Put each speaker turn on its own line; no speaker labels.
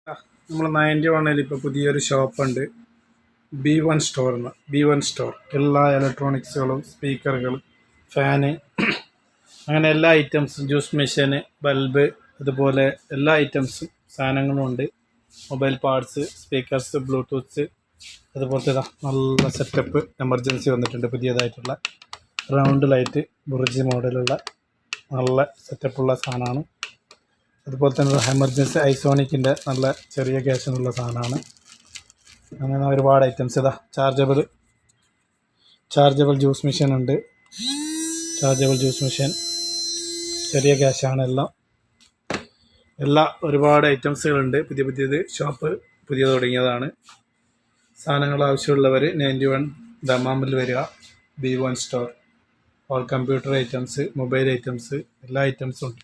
നമ്മൾ 91 ഇപ്പോൾ പുതിയൊരു ഷോപ്പുണ്ട്. B1 സ്റ്റോർ എല്ലാ ഇലക്ട്രോണിക്സുകളും, സ്പീക്കറുകൾ, ഫാന്, അങ്ങനെ എല്ലാ ഐറ്റംസും, ജ്യൂസ് മെഷീന്, ബൾബ്, അതുപോലെ എല്ലാ ഐറ്റംസും സാധനങ്ങളും ഉണ്ട്. മൊബൈൽ പാർട്സ്, സ്പീക്കേഴ്സ്, ബ്ലൂടൂത്ത്, അതുപോലത്തെ നല്ല സെറ്റപ്പ് എമർജൻസി വന്നിട്ടുണ്ട്. പുതിയതായിട്ടുള്ള റൗണ്ട് ലൈറ്റ്, ബുർജ് മോഡലുള്ള നല്ല സെറ്റപ്പുള്ള സാധനമാണ്. അതുപോലെ തന്നെ എമർജൻസി ഐസോണിക്കിൻ്റെ നല്ല ചെറിയ ഗ്യാസിനുള്ള സാധനമാണ്. അങ്ങനെ ഒരുപാട് ഐറ്റംസ്. ചാർജബിൾ ജ്യൂസ് മെഷീൻ ഉണ്ട്. ചാർജബിൾ ജ്യൂസ് മെഷീൻ, ചെറിയ ഗ്യാസാണ്. ഒരുപാട് ഐറ്റംസുകളുണ്ട്. പുതിയത് ഷോപ്പ് തുടങ്ങിയതാണ്. സാധനങ്ങൾ ആവശ്യമുള്ളവർ 91 ദമാമിൽ വരിക. B1 store. All computer items, mobile items, എല്ലാ ഐറ്റംസും ഉണ്ട്.